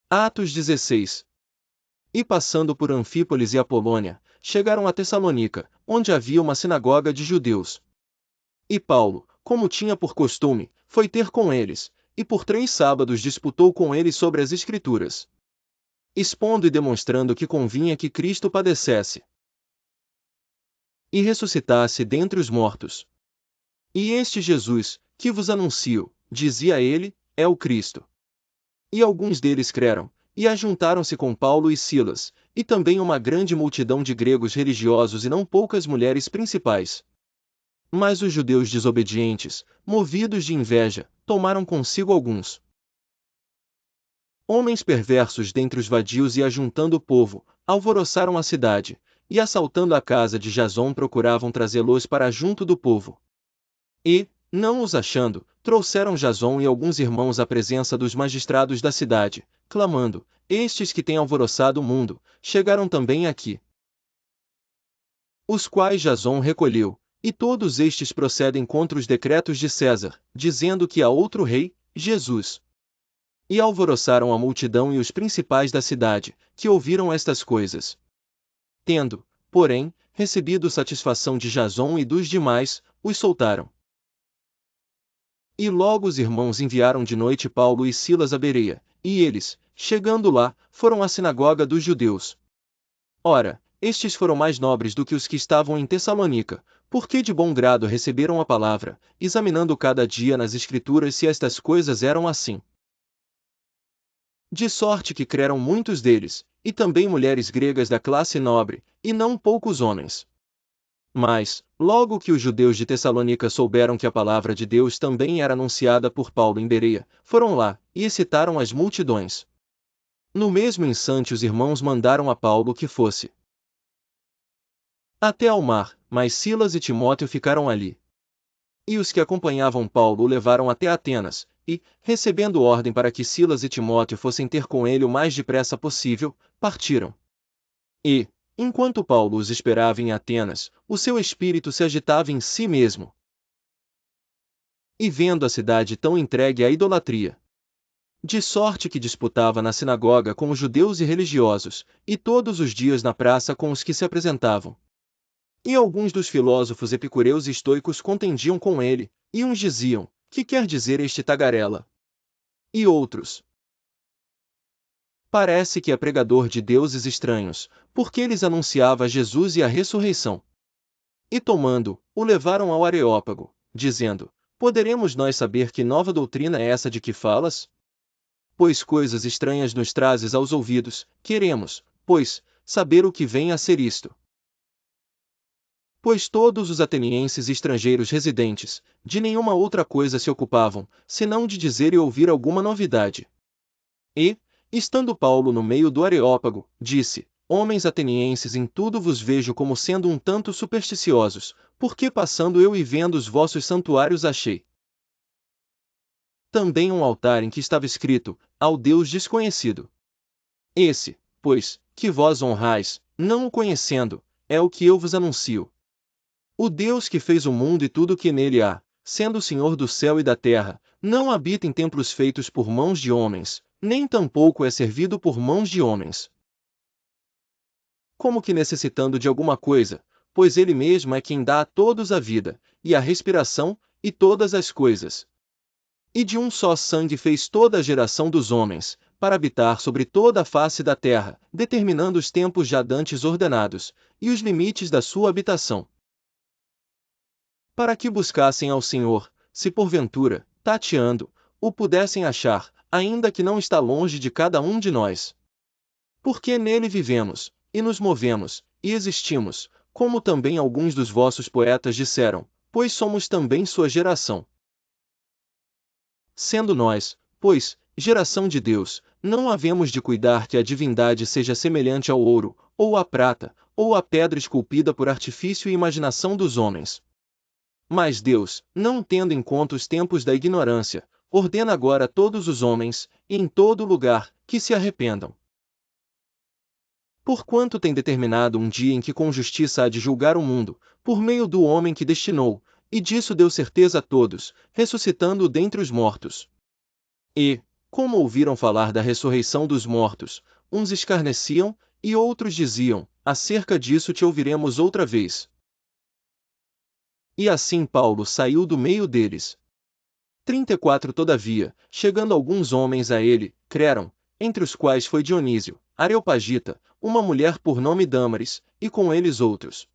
Atos 16. E passando por Anfípolis e Apolônia, chegaram a Tessalônica, onde havia uma sinagoga de judeus. E Paulo, como tinha por costume, foi ter com eles, e por 3 sábados disputou com eles sobre as Escrituras, expondo e demonstrando que convinha que Cristo padecesse e ressuscitasse dentre os mortos. E este Jesus, que vos anuncio, dizia ele, é o Cristo. E alguns deles creram, e ajuntaram-se com Paulo e Silas, e também uma grande multidão de gregos religiosos e não poucas mulheres principais. Mas os judeus desobedientes, movidos de inveja, tomaram consigo alguns homens perversos dentre os vadios e ajuntando o povo, alvoroçaram a cidade, e assaltando a casa de Jasón procuravam trazê-los para junto do povo. E, não os achando, trouxeram Jasón e alguns irmãos à presença dos magistrados da cidade, clamando: estes que têm alvoroçado o mundo, chegaram também aqui. Os quais Jasón recolheu, e todos estes procedem contra os decretos de César, dizendo que há outro rei, Jesus. E alvoroçaram a multidão e os principais da cidade, que ouviram estas coisas. Tendo, porém, recebido satisfação de Jasón e dos demais, os soltaram. E logo os irmãos enviaram de noite Paulo e Silas a Bereia, e eles, chegando lá, foram à sinagoga dos judeus. Ora, estes foram mais nobres do que os que estavam em Tessalônica, porque de bom grado receberam a palavra, examinando cada dia nas Escrituras se estas coisas eram assim. De sorte que creram muitos deles, e também mulheres gregas da classe nobre, e não poucos homens. Mas, logo que os judeus de Tessalônica souberam que a palavra de Deus também era anunciada por Paulo em Bereia, foram lá, e excitaram as multidões. No mesmo instante os irmãos mandaram a Paulo que fosse até ao mar, mas Silas e Timóteo ficaram ali. E os que acompanhavam Paulo o levaram até Atenas, e, recebendo ordem para que Silas e Timóteo fossem ter com ele o mais depressa possível, partiram. E, enquanto Paulo os esperava em Atenas, o seu espírito se agitava em si mesmo. E vendo a cidade tão entregue à idolatria, de sorte que disputava na sinagoga com os judeus e religiosos, e todos os dias na praça com os que se apresentavam. E alguns dos filósofos epicureus e estoicos contendiam com ele, e uns diziam: que quer dizer este tagarela? E outros: parece que é pregador de deuses estranhos, porque lhes anunciava Jesus e a ressurreição. E tomando, o levaram ao Areópago, dizendo: poderemos nós saber que nova doutrina é essa de que falas? Pois coisas estranhas nos trazes aos ouvidos, queremos, pois, saber o que vem a ser isto. Pois todos os atenienses e estrangeiros residentes, de nenhuma outra coisa se ocupavam, senão de dizer e ouvir alguma novidade. E, estando Paulo no meio do Areópago, disse: homens atenienses, em tudo vos vejo como sendo um tanto supersticiosos, porque passando eu e vendo os vossos santuários achei também um altar em que estava escrito: ao Deus desconhecido. Esse, pois, que vós honrais, não o conhecendo, é o que eu vos anuncio. O Deus que fez o mundo e tudo o que nele há, sendo o Senhor do céu e da terra, não habita em templos feitos por mãos de homens, nem tampouco é servido por mãos de homens. Como que necessitando de alguma coisa, pois ele mesmo é quem dá a todos a vida, e a respiração, e todas as coisas. E de um só sangue fez toda a geração dos homens, para habitar sobre toda a face da terra, determinando os tempos já dantes ordenados, e os limites da sua habitação. Para que buscassem ao Senhor, se porventura, tateando, o pudessem achar, ainda que não está longe de cada um de nós. Porque nele vivemos, e nos movemos, e existimos, como também alguns dos vossos poetas disseram, pois somos também sua geração. Sendo nós, pois, geração de Deus, não havemos de cuidar que a divindade seja semelhante ao ouro, ou à prata, ou à pedra esculpida por artifício e imaginação dos homens. Mas Deus, não tendo em conta os tempos da ignorância, ordena agora a todos os homens, e em todo lugar, que se arrependam. Porquanto tem determinado um dia em que com justiça há de julgar o mundo, por meio do homem que destinou, e disso deu certeza a todos, ressuscitando-o dentre os mortos. E, Como ouviram falar da ressurreição dos mortos, uns escarneciam, e outros diziam: acerca disso te ouviremos outra vez. E assim Paulo saiu do meio deles. 34 Todavia, chegando alguns homens a ele, creram, entre os quais foi Dionísio, Areopagita, uma mulher por nome Dâmaris, e com eles outros.